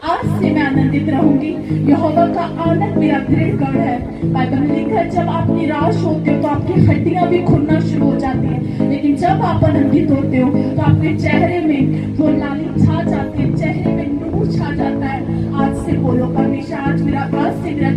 आज से मैं आनंदित रहूंगी। यहोवा का आनंद मेरा दृढ़ गढ़ है। बाइबल में लिखा है, जब आप निराश होते हो तो आपकी हड्डियां भी खुलना शुरू हो जाती है, लेकिन जब आप आनंदित होते हो तो आपके चेहरे में वो लाली छा जाती है, चेहरे में नूर छा जाता है। आज से बोलो परमेश्वर, आज से मेरा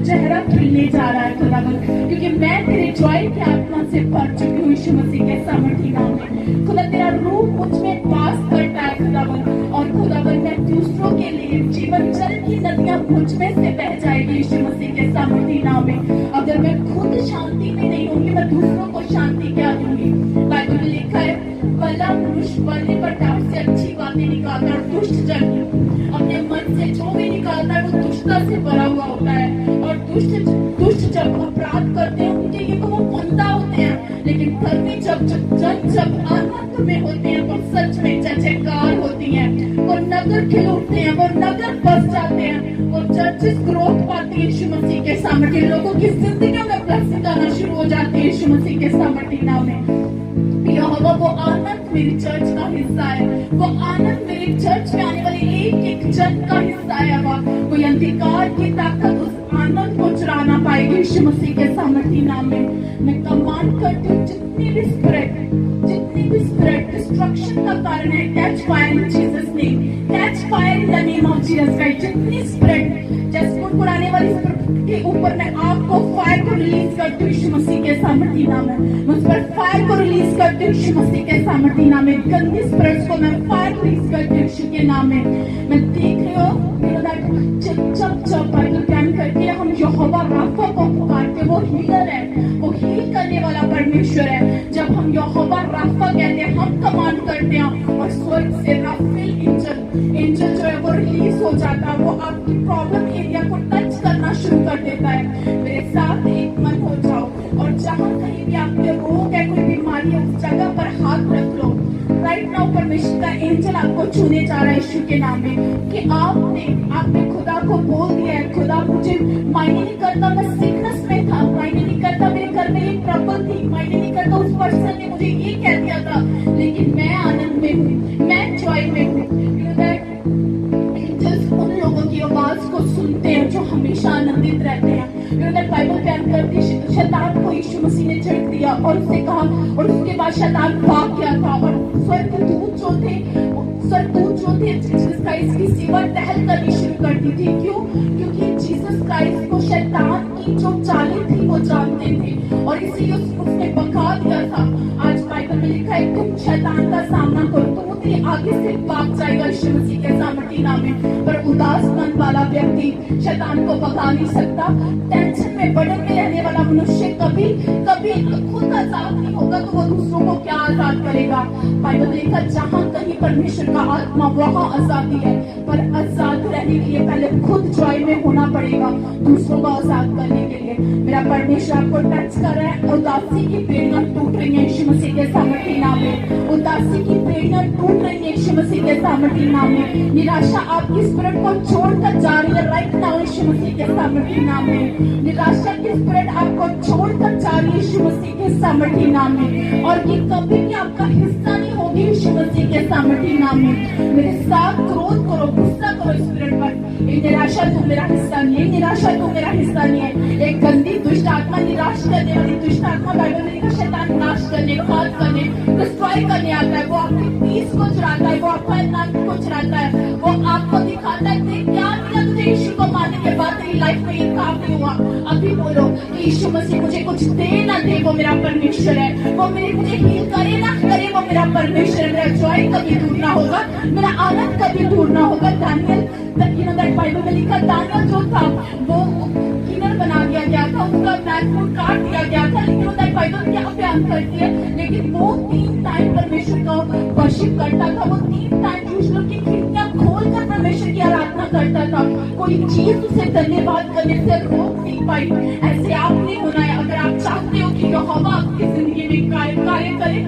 चेहरा खिलने जा रहा है खुदावन, क्योंकि मैं तेरे जॉय की आत्मा से भर चुकी हूँ यीशु मसीह के सामर्थी नाम में। खुदा तेरा रूह मुझ में वास करता है खुदावन, और खुदावन मैं दूसरों के लिए जीवन जल की नदियां मुझ में से बह जाएगी यीशु मसीह के सामर्थी नाम में। अगर मैं खुद शांति में नहीं होंगी, मैं दूसरों को शांति क्या दूंगी? बाइबल में लिखा है, भला मनुष्य बलि प्रताप से अच्छी बातें निकालता है, दुष्ट जन अपने मन से जो भी निकालता है वो दुष्टता से भरा हुआ होता है। और दुष्ट जब अपराध करते हैं उनके लिए तो वो बंदा होते हैं, लेकिन धर्मी जब आनंद में होते हैं तो सच में जयकार होती है। वो नगर खिल उठते हैं, वो नगर बस जाते हैं, वो चर्चेस ग्रोथ पाती है यीशु मसीह के सामर्थ्य। लोगों की जिंदगियों में ब्लेसिंग आना शुरू हो जाती है यीशु मसीह के सामर्थ्य नाम में। यहोवा वो आनंद मेरी चर्च का हिस्सा है, वो आनंद मेरी चर्च में आने वाले एक एक जन का हिस्सा है। कोई अंधकार की ताकत उस आनंद को चुरा ना पाएगी यीशु मसीह के सामर्थ्य नाम में। मैं कमांड करती हूँ, जितनी भी स्पिरिट डिस्ट्रक्शन का कारण है, catch fire in Jesus name, catch fire in the name of Jesus Christ. जितनी स्पिरिट जैसे कुड़कुड़ाने वाली स्पिरिट के ऊपर मैं आपको फायर को रिलीज करती हूँ यीशु मसीह के सामर्थ्य नाम में। मुझ पर फायर को रिलीज करती हूँ यीशु मसीह के सामर्थ्य नाम में। गंदी स्पिरिट्स को मैं फायर रिलीज करती हूँ यीशु के नाम में। मैं देख रही हूँ जब बाइबल ज्ञान करके हम यहोवा राफा को पुकारते, वो हीलर है, वो हील करने वाला परमेश्वर है। जब हम यहोवा राफा कहते हैं, हम कमांड करते हैं और स्वर्ग से राफेल एंजल जो है वो रिलीज हो जाता है, वो आपकी प्रॉब्लम एरिया को टच करना शुरू कर देता है। मेरे साथ एक मन हो जाओ और जहाँ कहीं भी आपके रोग है, कोई बीमारी है, उस जगह पर हाथ रख लो। राइट नाउ परमेश्वर का एंजल आपको छूने जा रहा है यीशु के नाम में, कि आपने खुदा को बोल दिया है, खुदा मुझे मायने नहीं करता मैं सिकनेस में था, मायने नहीं करता मेरे घर में एक ट्रबल थी, मायने नहीं करता उस पर्सन ने मुझे ये कह दिया था, लेकिन मैं आनंद में हूँ, मैं जॉय में हूँ। उन लोगों की आवाज को सुनते हैं जो हमेशा आनंदित रहते हैं। बाइबल बयान करती है, शैतान को यीशु मसीह ने झिड़क दिया और उससे कहा, और उसके बाद शैतान भाग गया था, और स्वर्गदूत जो थे जीसस क्राइस्ट की सेवा टहल करनी शुरू कर दी थी। क्यों? क्योंकि जीसस क्राइस्ट को शैतान की जो चालें थी वो जानते थे, और इसीलिए उसने बका दिया था। आज बाइबल में लिखा है, तुम शैतान का सामना करो तो वो तेरे आगे से भाग जाएगा यीशु मसीह के सामर्थ्य नाम में। पर उदास मन वाला व्यक्ति शैतान को भगा नहीं सकता। टेंशन में बर्डन में रहने वाला मनुष्य कभी खुद आजाद नहीं होगा तो वो दूसरों को क्या आजाद करेगा? बाइबल में लिखा, जहाँ कहीं परमेश्वर का आत्मा वहाँ आजादी है, पर आजाद रहने के लिए पहले खुद जॉय में होना पड़ेगा दूसरों को आजाद करने के लिए। मेरा परमेश्वर आपको टच कर रहा है। उदासी की बेड़ियां टूट रही है यीशु मसीह के सामर्थ्य नाम में। उदासी की बेड़ियां टूट रही है यीशु मसीह के सामर्थ्य नाम में। निराशा आपकी स्पिरिट को छोड़कर जा रही है राइट नाउ यीशु मसीह के सामर्थ्य नाम में। निराशा की स्पिरिट आपको छोड़कर जा रही है यीशु मसीह के सामर्थ्य नाम में, और ये कभी भी आपका हिस्सा नहीं होगी यीशु मसीह के सामर्थ्य नाम में। मेरे साथ क्रोध करो, गुस्सा करो स्पिरिट पर। ये निराशा तू मेरा हिस्सा नहीं है, निराशा तू मेरा हिस्सा नहीं है। एक गंदी दुष्ट आत्मा, निराश करने वाली दुष्ट आत्मा, बाइबल में लिखा शैतान नाश करने, घात करने, डिस्ट्रॉय करने आता है। वो आपकी पीस को चुराता है, वो आपका आनंद को चुराता है, वो आपको दिखाता है कि क्या मिला तुझे यीशु को मानने के बाद तेरी लाइफ में ये काम नहीं हुआ। अभी बोलो कि यीशु मसीह मुझे कुछ दे ना दे, वो मेरा परमेश्वर है। वो मुझे हील करे ना करे, वो मेरा परमेश्वर है। मेरा जॉय कभी दूर ना होगा, मेरा आनंद कभी दूर ना होगा। दानियल बाइबल में लिखा, दानियल जो था वो किन्नर बना दिया गया था, उसका मैथफूड काट दिया गया था, लेकिन वो बाइबल क्या बयान करती है, लेकिन वो 3 टाइम परमेश्वर का वर्शिप करता था। वो 3 टाइम यरूशलेम की खिड़कियां खोलकर परमेश्वर की आराधना करता था। कोई चीज उसे धन्यवाद करने से रोक नहीं पाई। ऐसे आप नहीं होना है। अगर आप चाहते हो कि यहोवा आपकी जिंदगी में कार्य करे,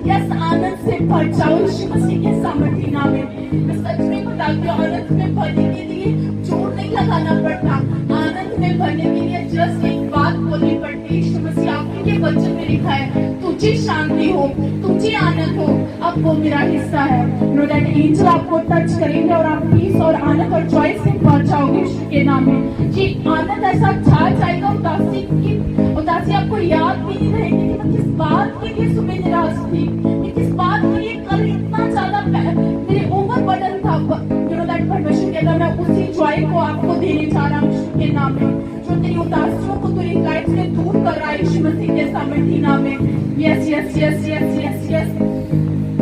यस, आनंद से भर जाओ यीशु मसीह के सामर्थ्य नाम में। मैं सच में बताती हूँ, आनंद में भरने के लिए जोर नहीं लगाना पड़ता। आनंद में भरने के लिए जस्ट एक बात बोलनी पड़ती है। यीशु मसीह आपके वचन में लिखा है, तू तुमची शांति हो, तुमची आनंद हो, अब वो मेरा हिस्सा है। नो दैट एंजल आपको टच करेंगे और आप पीस और आनंद और जॉय से पहुंच जाओगे यीशु के नाम में। जी आनंद ऐसा छा जाएगा, उदासी आपको याद भी नहीं रहेगी कि मैं किस बात के लिए सुबह निराश थी, मैं किस बात के लिए कल इतना ज्यादा मेरे ओवर बर्डन था। नो दैट परमेश्वर कहता है मैं उसी जॉय को आपको देने जा रहा हूँ यीशु के नाम में, जो तेरी उदासियों को तेरी लाइफ से दूर कर रहा है यीशु मसीह के सामर्थी नाम में। Yes yes yes yes yes yes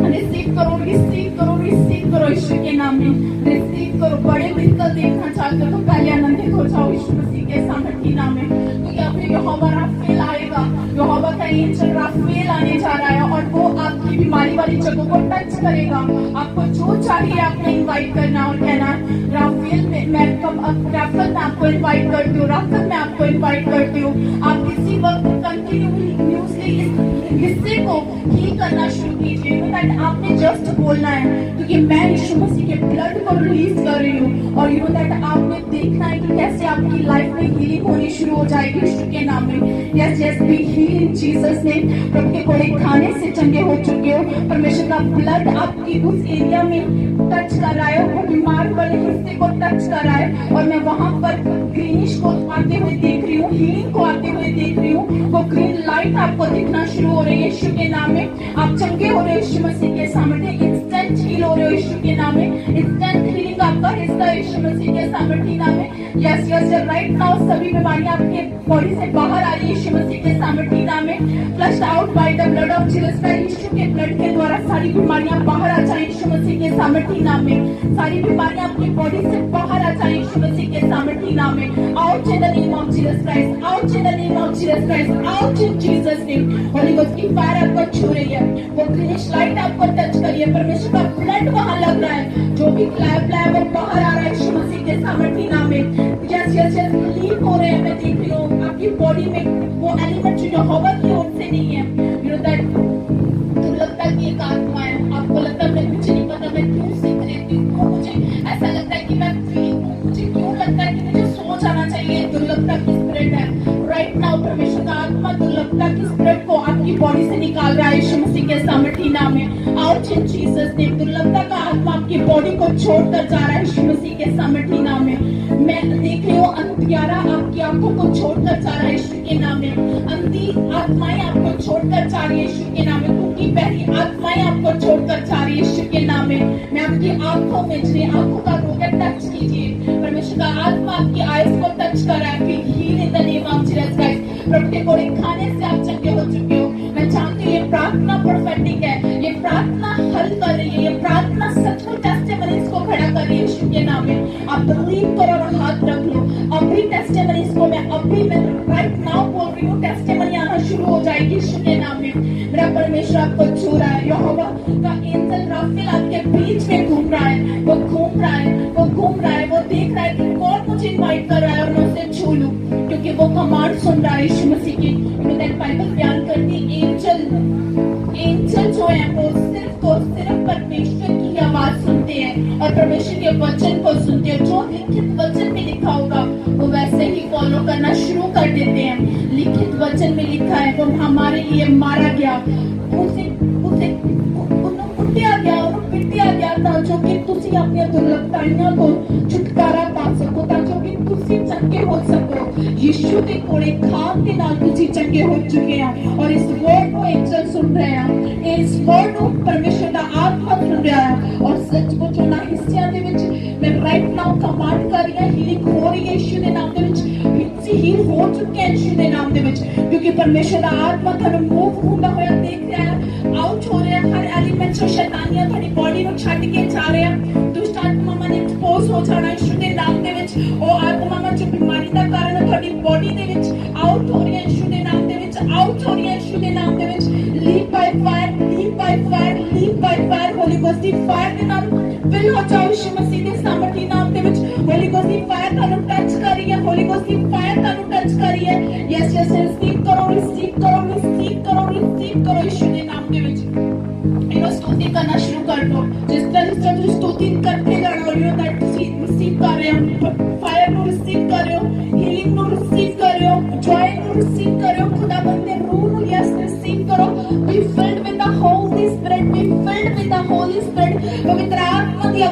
receive करो, रिसीव करो, रिसीव करो यीशु के नाम में, रिसीव करो। बड़े मिलकर देखना चाहते हो तो पहले आनंदित हो जाओ यीशु मसीह के सामर्थी नाम में, क्योंकि अब यहोवा राफेल आएगा, यहोवा का एंजल राफेल आने जा रहा है और वो आपकी बीमारी वाली जगहों को टच करेगा। आपको जो चाहिए आपने इनवाइट करना और कहना राफेल राफेल मैं आपको इनवाइट करती हूँ, राफेल मैं आपको इनवाइट करती हूँ। आप इसी वक्त कंटिन्यूसली इस हिस्से को ही करना शुरू कीजिए। दैट आपने जस्ट बोलना है, क्योंकि मैं यीशु मसीह के ब्लड को रिलीज कर रही हूँ और यू नो दैट आपने देखना है कि कैसे आपकी लाइफ में हीलिंग होनी शुरू हो जाएगी यीशु के नाम में। Yes yes be healed in Jesus name. प्रभु के कोड़े खाने से चंगे हो चुके हो, परमेश्वर का ब्लड आपकी उस एरिया में टच कर रहा है, वो बीमार वाले हिस्से को टच कर रहा है और मैं वहां पर ग्रीनिश को आते हुए देख रही हूँ, हीलिंग को आते हुए देख रही हूँ। वो ग्रीन लाइट आपको दिखना शुरू हो रही है यीशु के नाम में। आप चंगे हो रहे हो यीशु मसीह के सामने, इंस्टेंट हील हो रहे हो यीशु के नाम में, इंस्टेंट हीलिंग आपका हिस्सा है यीशु मसीह के सामर्थी नाम में। यस यस राइट नाउ सभी बीमारियां आपके बॉडी से बाहर आ रही है यीशु मसीह के सामर्थी नाम में। Flushed out by the blood of Jesus Christ. Yeshu के ब्लड के द्वारा सारी बीमारियां बाहर आ जाए यीशु मसीह के सामर्थी नाम में। सारी बीमारियां आपकी बॉडी से बाहर आ जाए यीशु मसीह के सामर्थी नाम में। Out in the name of Jesus Christ, out in the name of Jesus Christ, out in Jesus name. Holi ghost की फायर आपको छू रही है, वो ग्रीनिश लाइट आपको टच करी है, परमेश्वर का ब्लड वहां लग रहा है, जो भी क्लैप वो बाहर आ रहा है यीशु मसीह के सामर्थी नाम में। यस यस यस रिलीव हो रहे हैं, मैं देख रही हूँ आपकी बॉडी में वो एलिमेंट जो यहोवा की ओर से नहीं है। यू नो दैट तो लगता है कि एक आत्मा है, आपको लगता है मुझे नहीं पता मैं क्यों सीख रही हूँ, मुझे ऐसा लगता है कि मैं फ्री हूँ, मुझे क्यों लगता है कि मुझे सो जाना चाहिए। दुर्लभता की स्पिरिट है राइट नाउ, परमेश्वर का आत्मा दुर्लभता की स्पिरिट को आपकी बॉडी से निकाल रहा है यीशु मसीह के सामर्थी नाम में। Out in Jesus name. दुर्लभता का आत्मा आपकी बॉडी को छोड़कर जा रहा है यीशु मसीह के सामर्थी नाम में। मैं देख रही हूँ अंधियारा आपकी आंखों को छोड़कर जा रहा है यीशु के नाम में। अंधी आत्माएं आपको छोड़कर जा रही है यीशु के नाम में, क्योंकि पहली आत्माएं आपको छोड़कर जा रही है यीशु के नाम में। मैं आपकी आंखों में जिन्हें आंखों का रोग है टच कीजिए, परमेश्वर का आत्मा आपकी आईज को टच कर रहा है। Heal in the name of Jesus Christ. प्रभु के कोड़े खाने से आप चंगे हो चुके हो। मैं जानती हूँ ये प्रार्थना प्रोफेटिक है, ये प्रार्थना हल कर रही है, ये प्रार्थना सचमुच टेस्टिमनीज को खड़ा कर रही है यीशु के नाम में। आप बिलीव करो और हाथ रख लो। अभी टेस्टिमनीज को मैं राइट नाउ बोल रही हूँ, टेस्टिमनी आना शुरू हो जाएगी यीशु के नाम में। मेरा परमेश्वर आपको छू रहा है, यहोवा का एंजल राफेल आपके बीच में घूम रहा है, वो घूम रहा है, वो घूम रहा है, वो देख रहा है कि कौन मुझे इनवाइट कर रहा है और मैं उसे छू लूं, क्योंकि वो कमांड सुन रहा है यीशु मसीह की। बाइबल बयान करती एंजल जो है वो सिर्फ परमेश्वर की आवाज सुनते हैं और परमेश्वर के वचन को सुनते हैं। जो लिखित वचन में लिखा होगा वो वैसे ही फॉलो करना शुरू कर देते हैं। लिखित वचन में लिखा है वो हमारे लिए मारा गया, उसे कुटिया गया और पिटिया गया था, जो कि तुसी अपनी दुर्लभताइयां को छुटकारा पा सको, ताकि कि तुसी चंगे हो सको। यीशु के कोड़े खान के नाल तुसी चंगे हो चुके हैं और इस वर्ड को एंजल सुन रहे हैं, इस वर्ड को परमेश्वर का आत्मा सुन रहा है और सचमुच उन्हां हिस्सियां दे विच मैं राइट नाउ कमांड कर रही हूं, हीलिंग हो रही है यीशु दे नाम दे विच। हिस्से हील हो चुके हैं यीशु दे नाम दे विच, क्योंकि परमेश्वर का आत्मा थानू मूव होंदा होया देख रहा है, आउट हो रहा है। हर एलिमेंट जो शैतानियां थोड़ी बॉडी ਨੂੰ ਛੱਡ ਕੇ ਜਾ ਰਹੇ ਆ, ਦੁਸ਼ਟ ਆਤਮਾਵਾਂ ਨੇ ਐਕਸਪੋਜ਼ ਹੋ ਜਾਣਾ ਯਿਸੂ ਦੇ ਨਾਮ ਦੇ ਵਿੱਚ। ਉਹ ਆਤਮਾਵਾਂ ਜੋ ਬਿਮਾਰੀ ਦਾ ਕਾਰਨ ਤੁਹਾਡੀ ਬॉडी ਦੇ ਵਿੱਚ ਆਊਟ ਹੋ ਰਹੀਆਂ ਯਿਸੂ ਦੇ ਨਾਮ ਦੇ ਵਿੱਚ, ਆਊਟ ਹੋ ਰਹੀਆਂ ਯਿਸੂ ਦੇ ਨਾਮ ਦੇ ਵਿੱਚ। ਲੀਵ ਬਾਈ ਫਾਇਰ, ਲੀਵ ਬਾਈ ਫਾਇਰ, ਲੀਵ ਬਾਈ ਫਾਇਰ। ਹੋਲੀ ਗੋਸਟ ਦੀ ਫਾਇਰ ਦੇ ਨਾਲ ਫਿਲ ਹੋ ਜਾਓ ਯਿਸੂ ਮਸੀਹ ਦੇ ਸਾਮਰਥੀ ਨਾਮ ਦੇ ਵਿੱਚ। ਹੋਲੀ ਗੋਸਟ ਦੀ ਫਾਇਰ ਤੁਹਾਨੂੰ ਟੱਚ ਕਰ ਰਹੀ ਹੈ, ਹੋਲੀ ਗੋਸਟ ਦੀ ਫਾਇਰ ਤੁਹਾਨੂੰ ਟੱਚ ਕਰ ਰਹੀ ਹੈ। ਯੈਸ ਯੈਸ ਰਿਸੀਵ ਕਰੋ, ਰਿਸੀਵ ਕਰੋ, ਰਿਸੀਵ ਕਰੋ, ਰਿਸੀਵ ਕਰੋ ਯਿਸੂ ਦੇ ਨਾਮ ਦੇ ਵਿੱਚ। ਇਹਨੂੰ स्तुति करना शुरू कर दो। जिस तरह तुम स्तुति करते जाना हो रही हो, दैट रिसीव कर रहे हो, फायर को रिसीव कर रहे हो, हीलिंग को रिसीव कर रहे हो, जॉय को रिसीव कर रहे हो, खुदा बंदे रूह को यस रिसीव करो। बी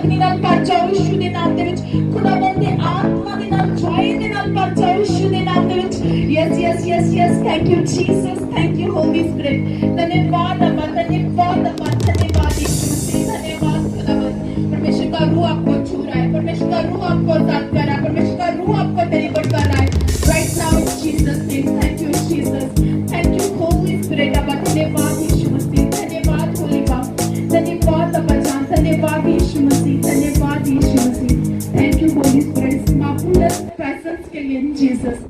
ਸ਼ਕਤੀ ਨਾਲ ਭਰ ਜਾਓ ਯਿਸੂ ਦੇ ਨਾਮ ਦੇ ਵਿੱਚ ਖੁਦਾਵੰਦ ਦੇ ਆਤਮਾ ਦੇ ਨਾਲ ਜੋਏ ਦੇ ਨਾਲ ਭਰ ਜਾਓ ਯਿਸੂ ਦੇ ਨਾਮ ਦੇ ਵਿੱਚ yes yes yes yes thank you Jesus thank you Holi spirit धन्यवाद अब्बा धन्यवाद अब्बा धन्यवाद यीशु मसीह धन्यवाद खुदावंद परमेश्वर का रूह आपको छू रहा है परमेश्वर का रूह आपको आजाद कर रहा है परमेश्वर का रूह आपको डिलीवर कर रहा है right now in Jesus name thank you Jesus thank you holy spirit अब्बा धन्यवाद यीशु मसीह धन्यवाद होली बाप धन्यवाद अब्बा जान धन्यवाद यीशु मसीह धन्यवाद Yeshu Masih thank you holy spirit marvellous presence के लिए जीसस